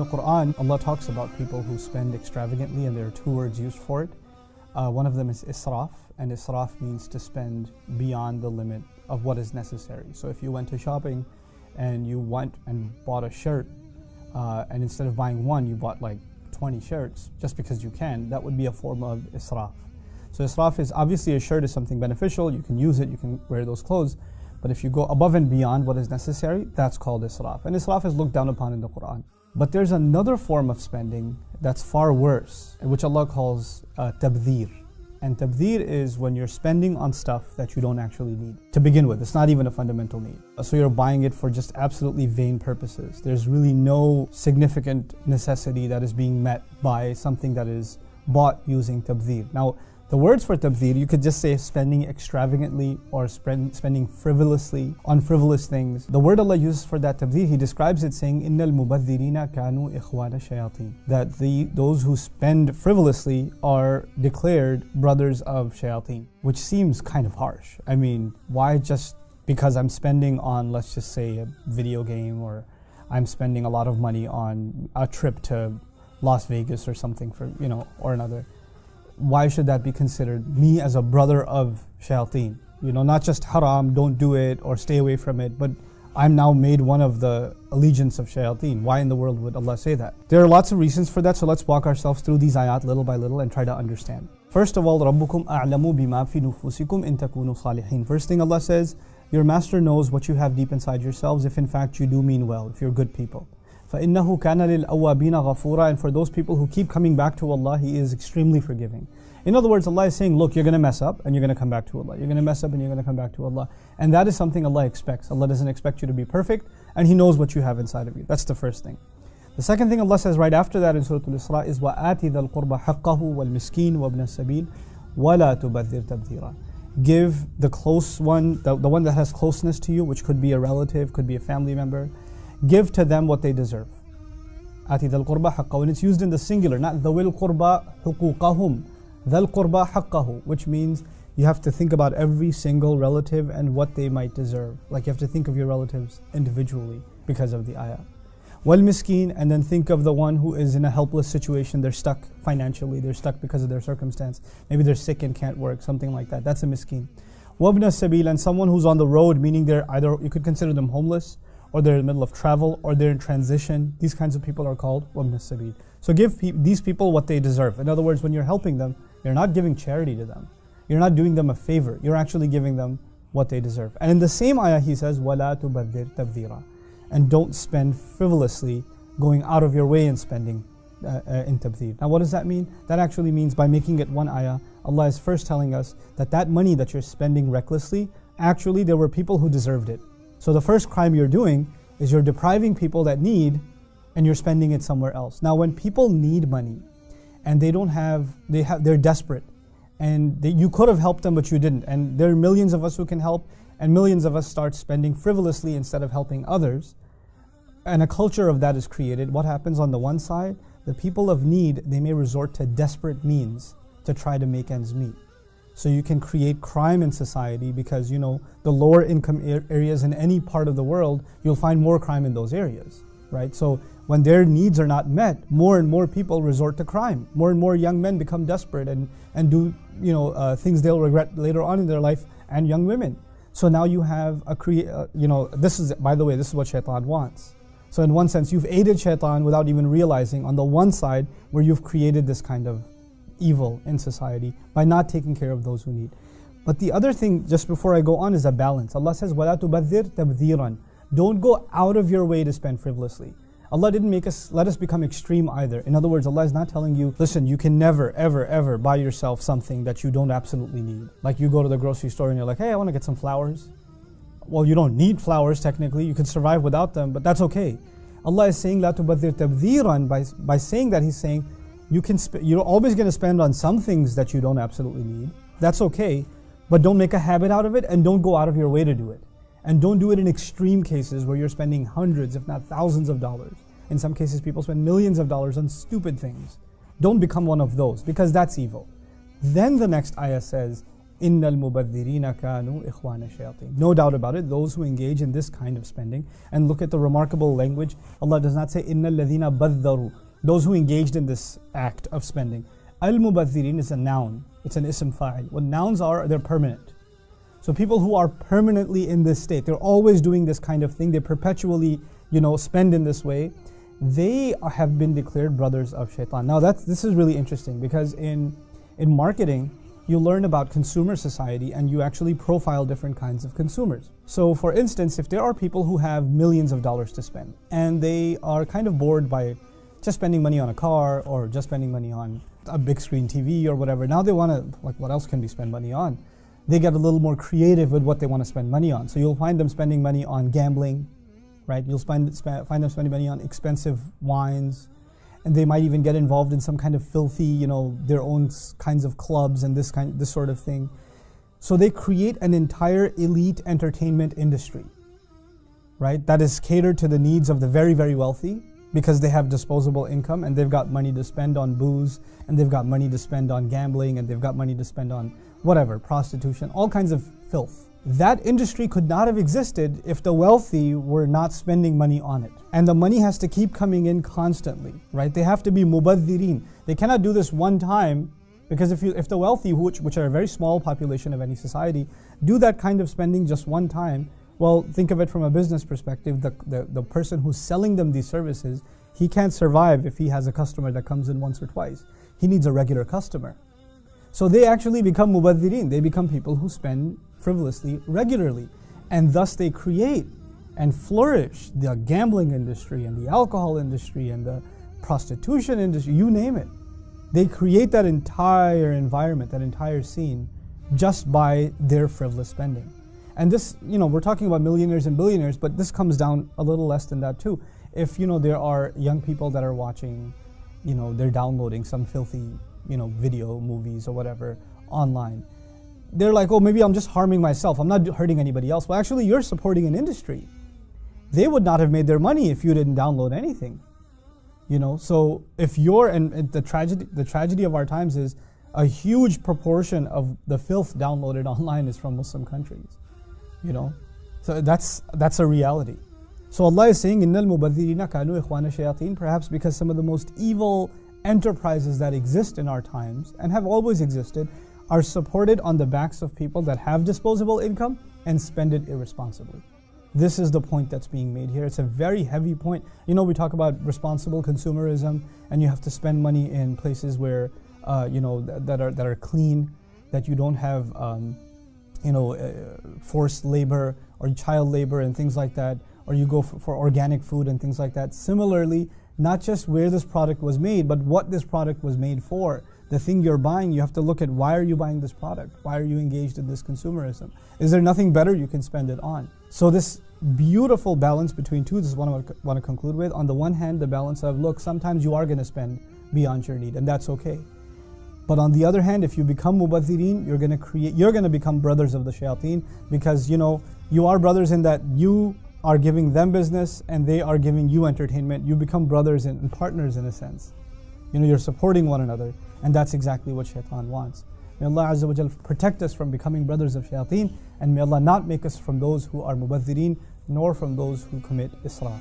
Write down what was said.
the Quran, Allah talks about people who spend extravagantly, and there are two words used for it. One of them is israf, and israf means to spend beyond the limit of what is necessary. So if you went to shopping and you went and bought a shirt, and instead of buying one, you bought like 20 shirts just because you can, that would be a form of israf. So israf is obviously, a shirt is something beneficial, you can use it, you can wear those clothes, but if you go above and beyond what is necessary, that's called israf. And israf is looked down upon in the Quran. But there's another form of spending that's far worse, which Allah calls tabdhir. And tabdhir is when you're spending on stuff that you don't actually need. To begin with, it's not even a fundamental need. So you're buying it for just absolutely vain purposes. There's really no significant necessity that is being met by something that is bought using tabdhir. Now, the words for tabdhir, you could just say spending extravagantly or spending frivolously on frivolous things. The word Allah uses for that tabdhir, He describes it saying, "Innal mubadhirina kanu ikhwana shayateen." That those who spend frivolously are declared brothers of shayateen, which seems kind of harsh. I mean, why just because I'm spending on, let's just say, a video game, or I'm spending a lot of money on a trip to Las Vegas or something or another. Why should that be considered me as a brother of shayateen? Not just haram, don't do it or stay away from it, but I'm now made one of the allegiance of shayateen. Why in the world would Allah say that? There are lots of reasons for that, so let's walk ourselves through these ayat little by little and try to understand. First of all, رَبُّكُمْ أَعْلَمُ بِمَا فِي نُفُوسِكُمْ إِن تَكُونُوا صَالِحِينَ. First thing Allah says, your master knows what you have deep inside yourselves if in fact you do mean well, if you're good people. فَإِنَّهُ كَانَ لِلْأَوَّابِينَ غَفُورًا. And for those people who keep coming back to Allah, He is extremely forgiving. In other words, Allah is saying, look, you're going to mess up and you're going to come back to Allah. You're going to mess up and you're going to come back to Allah. And that is something Allah expects. Allah doesn't expect you to be perfect, and He knows what you have inside of you. That's the first thing. The second thing Allah says right after that in Surah Al-Isra is وَآتِ ذَا الْقُرْبَ حَقَّهُ وَالْمِسْكِينَ وَابْنَ السَّبِيلِ وَلَا تُبَذِّرْ تَبْذِيرًا. Give the close one, the one that has closeness to you, which could be a relative, could be a family member, give to them what they deserve. آتِ ذَا الْقُرْبَ حَقَّهُ. And it's used in the singular, not ذَوِي الْقُرْبَ حُقُوقَهُم. ذَا الْقُرْبَ حَقَّهُ, which means you have to think about every single relative and what they might deserve. Like you have to think of your relatives individually because of the ayah. وَالْمِسْكِينَ, and then think of the one who is in a helpless situation. They're stuck financially, they're stuck because of their circumstance. Maybe they're sick and can't work, something like that. That's a miskin. وَابْنَ السَّبِيلَ, and someone who's on the road, meaning they're either, you could consider them homeless, or they're in the middle of travel, or they're in transition. These kinds of people are called وَابْنَ السَّبِيلَ. So give these people what they deserve. In other words, when you're helping them, you're not giving charity to them. You're not doing them a favor. You're actually giving them what they deserve. And in the same ayah, He says, وَلَا تُبَذِّرْ تَبْذِيرًا. And don't spend frivolously, going out of your way in spending in tabdhir. Now what does that mean? That actually means, by making it one ayah, Allah is first telling us that money that you're spending recklessly, actually there were people who deserved it. So the first crime you're doing is you're depriving people that need, and you're spending it somewhere else. Now when people need money and they're desperate, and you could have helped them but you didn't, and there are millions of us who can help, and millions of us start spending frivolously instead of helping others, and a culture of that is created. What happens on the one side? The people of need, they may resort to desperate means to try to make ends meet. So you can create crime in society because the lower income areas in any part of the world, you'll find more crime in those areas, right? So when their needs are not met, more and more people resort to crime. More and more young men become desperate and do things they'll regret later on in their life, and young women. So now you have this is, by the way, this is what Shaytan wants. So in one sense, you've aided Shaytan without even realizing, on the one side, where you've created this kind of evil in society by not taking care of those who need. But the other thing, just before I go on, is a balance. Allah says, وَلَا تُبَذِّرْ تَبْذِيرًا. Don't go out of your way to spend frivolously. Allah didn't let us become extreme either. In other words, Allah is not telling you, listen, you can never, ever, ever buy yourself something that you don't absolutely need. Like you go to the grocery store and you're like, hey, I want to get some flowers. Well, you don't need flowers technically, you could survive without them, but that's okay. Allah is saying, لَا تُبَذِّرْ تَبْذِيرًا. By saying that, He's saying, you're always going to spend on some things that you don't absolutely need. That's okay, but don't make a habit out of it, and don't go out of your way to do it. And don't do it in extreme cases where you're spending hundreds, if not thousands of dollars. In some cases, people spend millions of dollars on stupid things. Don't become one of those, because that's evil. Then the next ayah says, إِنَّ الْمُبَذِّرِينَ كَانُوا إِخْوَانَ الشَّيَاطِينَ. No doubt about it, those who engage in this kind of spending, and look at the remarkable language, Allah does not say إِنَّ الَّذِينَ بَذَّرُوا, those who engaged in this act of spending. Al-Mubadhirin is a noun, it's an ism fa'il. What nouns are, they're permanent. So people who are permanently in this state, they're always doing this kind of thing, they perpetually, spend in this way, they have been declared brothers of Shaytan. Now this is really interesting, because in marketing, you learn about consumer society and you actually profile different kinds of consumers. So for instance, if there are people who have millions of dollars to spend and they are kind of bored by just spending money on a car or just spending money on a big screen TV or whatever, now they want to, what else can we spend money on? They get a little more creative with what they want to spend money on. So you'll find them spending money on gambling, right? You'll find them spending money on expensive wines, and they might even get involved in some kind of filthy, their own kinds of clubs and this sort of thing. So they create an entire elite entertainment industry, right? That is catered to the needs of the very, very wealthy, because they have disposable income and they've got money to spend on booze, and they've got money to spend on gambling, and they've got money to spend on whatever, prostitution, all kinds of filth. That industry could not have existed if the wealthy were not spending money on it. And the money has to keep coming in constantly, right? They have to be mubadhirin. They cannot do this one time, because if the wealthy, which are a very small population of any society, do that kind of spending just one time, well, think of it from a business perspective. The person who's selling them these services, he can't survive if he has a customer that comes in once or twice. He needs a regular customer. So they actually become mubadhirin. They become people who spend frivolously regularly, and thus they create and flourish the gambling industry and the alcohol industry and the prostitution industry, you name it. They create that entire environment, that entire scene, just by their frivolous spending. And this, we're talking about millionaires and billionaires, but this comes down a little less than that too. If there are young people that are watching, they're downloading some filthy video, movies or whatever online. They're like, oh, maybe I'm just harming myself, I'm not hurting anybody else. Well, actually, you're supporting an industry. They would not have made their money if you didn't download anything. So if and the tragedy of our times is a huge proportion of the filth downloaded online is from Muslim countries. So that's a reality. So Allah is saying, Innal mubadhirina kanu ikhwana shayateen, perhaps because some of the most evil enterprises that exist in our times and have always existed are supported on the backs of people that have disposable income and spend it irresponsibly. This is the point that's being made here. It's a very heavy point. We talk about responsible consumerism, and you have to spend money in places where that are clean, that you don't have forced labor or child labor and things like that, or you go for organic food and things like that. Similarly, not just where this product was made, but what this product was made for. The thing you're buying, you have to look at, why are you buying this product? Why are you engaged in this consumerism? Is there nothing better you can spend it on? So this beautiful balance between two, this is what I want to conclude with. On the one hand, the balance of, look, sometimes you are going to spend beyond your need, and that's okay. But on the other hand, if you become mubadhirin, you're going to become brothers of the shayateen, because you are brothers in that you are giving them business and they are giving you entertainment. You become brothers and partners in a sense. You're supporting one another, and that's exactly what Shaytan wants. May Allah Azza wa Jal protect us from becoming brothers of shayateen, and may Allah not make us from those who are mubadhirin, nor from those who commit israf.